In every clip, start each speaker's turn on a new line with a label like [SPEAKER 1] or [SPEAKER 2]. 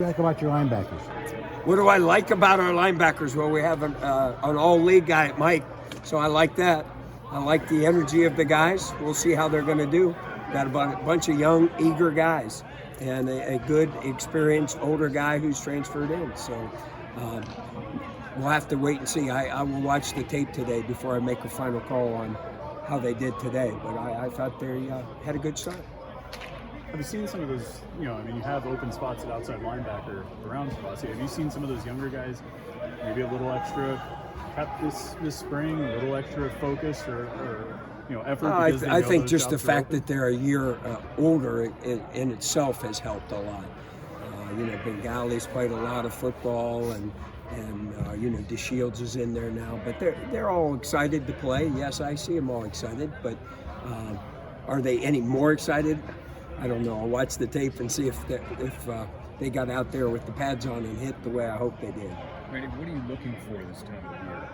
[SPEAKER 1] What do you like about your linebackers?
[SPEAKER 2] What do I like about our linebackers? Well, we have an all-league guy at Mike, so I like that. I like the energy of the guys. We'll see how they're going to do. Got a bunch of young, eager guys and a good, experienced, older guy who's transferred in. So we'll have to wait and see. I will watch the tape today before I make a final call on how they did today. But I thought they had a good start.
[SPEAKER 3] Have you seen some of those, you have open spots at outside linebacker, around spots. Have you seen some of those younger guys maybe a little extra pep this spring, a little extra focus or effort?
[SPEAKER 2] I think just the fact that they're a year older in itself has helped a lot. Bengali's played a lot of football and DeShields is in there now, but they're all excited to play. Yes, I see them all excited, but are they any more excited? I don't know. I'll watch the tape and see if they got out there with the pads on and hit the way I hope they did.
[SPEAKER 4] Randy, what are you looking for this time of year?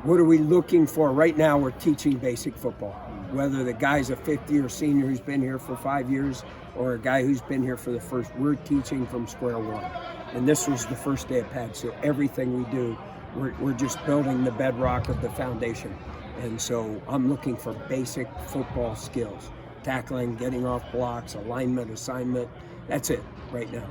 [SPEAKER 2] What are we looking for? Right now we're teaching basic football. Whether the guy's a fifth-year senior who's been here for 5 years or a guy who's been here for the first, we're teaching from square one. And this was the first day of pads, so everything we do, we're just building the bedrock of the foundation. And so I'm looking for basic football skills. Tackling, getting off blocks, alignment, assignment. That's it right now.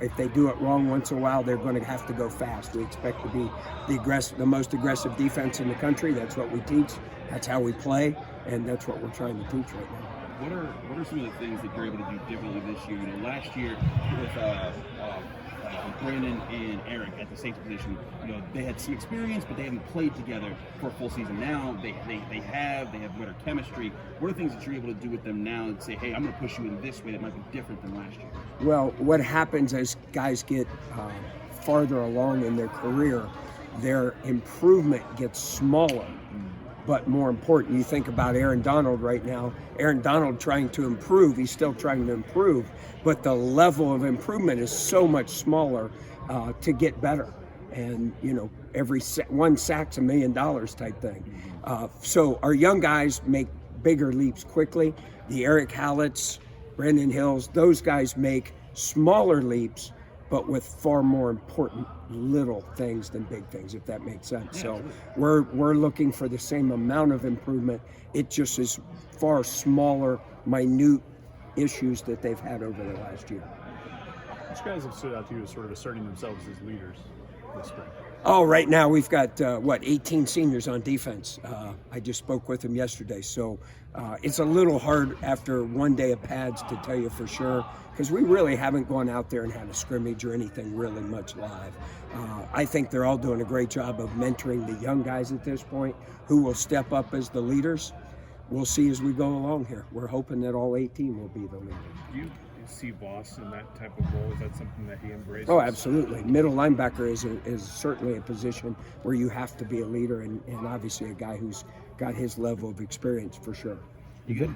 [SPEAKER 2] If they do it wrong once in a while, they're going to have to go fast. We expect to be the most aggressive defense in the country. That's what we teach. That's how we play, and that's what we're trying to teach right now.
[SPEAKER 5] What are some of the things that you're able to do differently this year? Last year with Brandon and Eric at the safety position, they had some experience, but they haven't played together for a full season. Now they have better chemistry. What are things that you're able to do with them now and say, hey, I'm going to push you in this way that might be different than last year?
[SPEAKER 2] Well, what happens as guys get farther along in their career, their improvement gets smaller. But more important, you think about Aaron Donald right now. Aaron Donald trying to improve. He's still trying to improve, but the level of improvement is so much smaller to get better. And, every one sack's $1 million type thing. So our young guys make bigger leaps quickly. The Eric Hallett's, Brendan Hills, those guys make smaller leaps, but with far more important little things than big things, if that makes sense. Yeah, so we're looking for the same amount of improvement. It just is far smaller, minute issues that they've had over the last year.
[SPEAKER 3] Which guys have stood out to you as sort of asserting themselves as leaders this spring?
[SPEAKER 2] Oh, right now we've got, 18 seniors on defense. I just spoke with them yesterday. So it's a little hard after one day of pads to tell you for sure, because we really haven't gone out there and had a scrimmage or anything really much live. I think they're all doing a great job of mentoring the young guys at this point who will step up as the leaders. We'll see as we go along here. We're hoping that all 18 will be the leaders.
[SPEAKER 4] Do you see Voss in that type of role? Is that something that he embraces?
[SPEAKER 2] Oh, absolutely. Middle linebacker is certainly a position where you have to be a leader and obviously a guy who's got his level of experience for sure.
[SPEAKER 1] The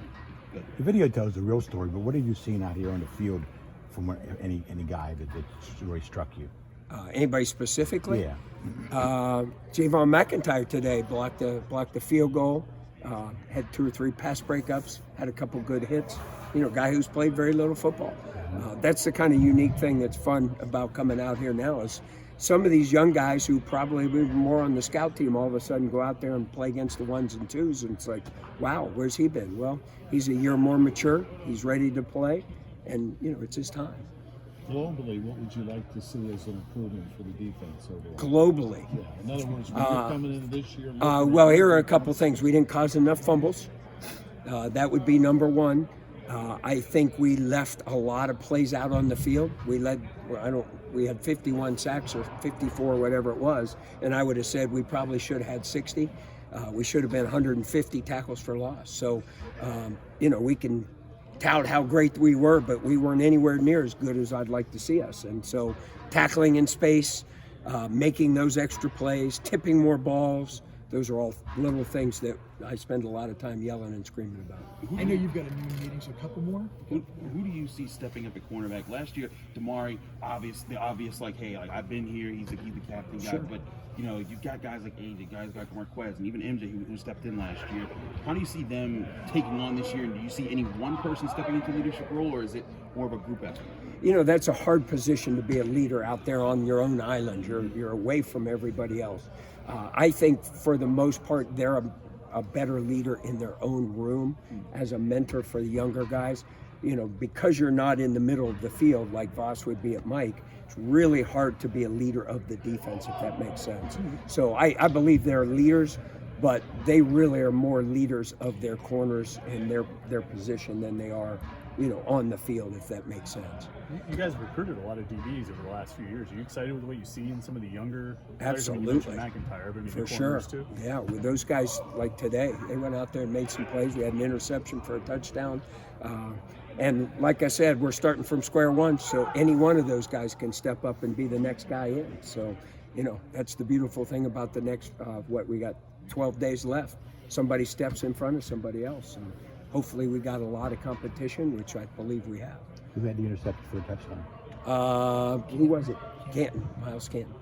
[SPEAKER 1] video tells the real story, but what have you seen out here on the field from any guy that really struck you?
[SPEAKER 2] Anybody specifically?
[SPEAKER 1] Yeah.
[SPEAKER 2] Javon McIntyre today blocked the field goal, had 2 or 3 pass breakups, had a couple good hits. Guy who's played very little football. That's the kind of unique thing that's fun about coming out here now is some of these young guys who probably were more on the scout team all of a sudden go out there and play against the 1s and 2s, and it's like, wow, where's he been? Well, he's a year more mature. He's ready to play, and it's his time.
[SPEAKER 6] Globally, what would you like to see as an improvement for the defense overall?
[SPEAKER 2] Globally?
[SPEAKER 6] Yeah. In other words, when you're coming into this year...
[SPEAKER 2] Well, here are a couple things. We didn't cause enough fumbles. That would be number one. I think we left a lot of plays out on the field. We had 51 sacks or 54, whatever it was, and I would have said we probably should have had 60. We should have been 150 tackles for loss. So, we can tout how great we were, but we weren't anywhere near as good as I'd like to see us. And so tackling in space, making those extra plays, tipping more balls, those are all little things that I spend a lot of time yelling and screaming about.
[SPEAKER 7] I know you've got a new meeting, so a couple more.
[SPEAKER 5] Who do you see stepping up at cornerback? Last year, Damari, the obvious, I've been here, he's the captain guy,
[SPEAKER 2] Sure.
[SPEAKER 5] But you've got guys like AJ, guys like Marquez, and even MJ who stepped in last year. How do you see them taking on this year? And do you see any one person stepping into a leadership role, or is it more of a group effort?
[SPEAKER 2] that's a hard position to be a leader out there on your own island. You're away from everybody else. I think for the most part, they're a better leader in their own room as a mentor for the younger guys. Because you're not in the middle of the field like Voss would be at Mike, it's really hard to be a leader of the defense, if that makes sense. So I believe they're leaders, but they really are more leaders of their corners and their position than they are, on the field, if that makes sense.
[SPEAKER 3] You guys have recruited a lot of DBs over the last few years. Are you excited with what you see in some of the younger players?
[SPEAKER 2] Absolutely.
[SPEAKER 3] I mean, you mentioned McIntyre, but I mean,
[SPEAKER 2] For
[SPEAKER 3] the
[SPEAKER 2] sure.
[SPEAKER 3] corners too.
[SPEAKER 2] Yeah, with those guys like today, they went out there and made some plays. We had an interception for a touchdown. And like I said, we're starting from square one, so any one of those guys can step up and be the next guy in. So, that's the beautiful thing about the next, we got 12 days left. Somebody steps in front of somebody else. And hopefully we got a lot of competition, which I believe we have.
[SPEAKER 1] Who had the interception for a touchdown?
[SPEAKER 2] Who was it? Canton, Miles Canton.